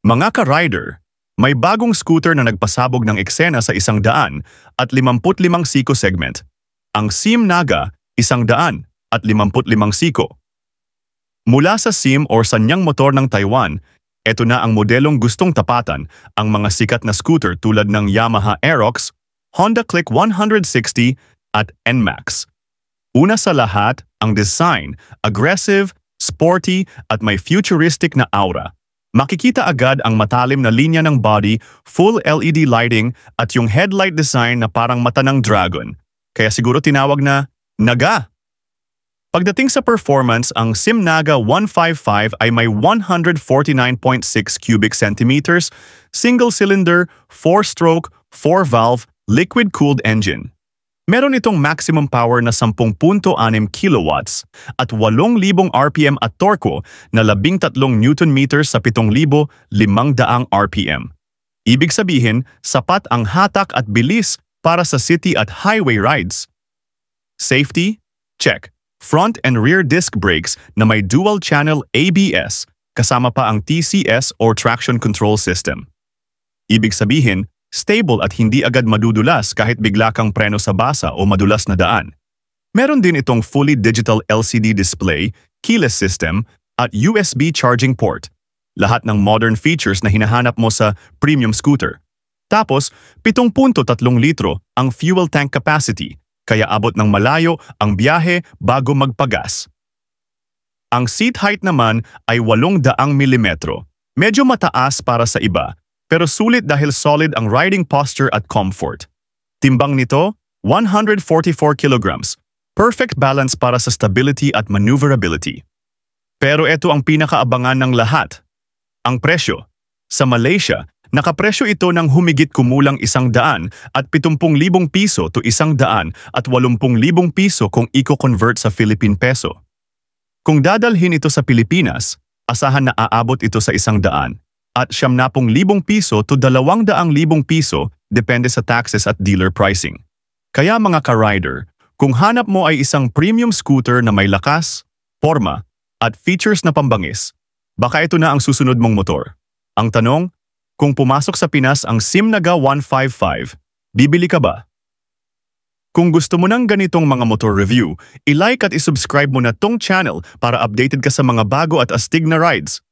Mga ka-rider, may bagong scooter na nagpasabog ng eksena sa 100 at 55 siko segment. Ang SIM Naga, 100 at 55 siko. Mula sa SIM or sanyang motor ng Taiwan, eto na ang modelong gustong tapatan ang mga sikat na scooter tulad ng Yamaha Aerox, Honda Click 160 at NMAX. Una sa lahat, ang design, aggressive, sporty at may futuristic na aura. Makikita agad ang matalim na linya ng body, full LED lighting at yung headlight design na parang mata ng dragon. Kaya siguro tinawag na Naga. Pagdating sa performance, ang SIM Naga 155 ay may 149.6 cubic centimeters, single-cylinder, 4-stroke, 4-valve, liquid-cooled engine. Meron itong maximum power na 10.6 kilowatts at 8,000 RPM at torko na 13 Newton-meters sa 7,500 RPM. Ibig sabihin, sapat ang hatak at bilis para sa city at highway rides. Safety? Check. Front and rear disc brakes na may dual-channel ABS kasama pa ang TCS or Traction Control System. Ibig sabihin, stable at hindi agad madudulas kahit bigla kang preno sa basa o madulas na daan. Meron din itong fully digital LCD display, keyless system, at USB charging port. Lahat ng modern features na hinahanap mo sa premium scooter. Tapos, 7.3 litro ang fuel tank capacity, kaya abot ng malayo ang biyahe bago magpagas. Ang seat height naman ay 800 mm. Medyo mataas para sa iba, pero sulit dahil solid ang riding posture at comfort. Timbang nito, 144 kilograms. Perfect balance para sa stability at maneuverability. Pero ito ang pinakaabangan ng lahat. Ang presyo. Sa Malaysia, nakapresyo ito ng humigit kumulang 100 at 70,000 piso to 100 at 80,000 piso kung i-convert sa Philippine peso. Kung dadalhin ito sa Pilipinas, asahan na aabot ito sa 100 at 70,000 piso to 200,000 piso depende sa taxes at dealer pricing. Kaya mga ka-rider, kung hanap mo ay isang premium scooter na may lakas, forma, at features na pambangis, baka ito na ang susunod mong motor. Ang tanong, kung pumasok sa Pinas ang SIM Naga 155, bibili ka ba? Kung gusto mo ng ganitong mga motor review, i-like at i-subscribe mo na tong channel para updated ka sa mga bago at astig na rides.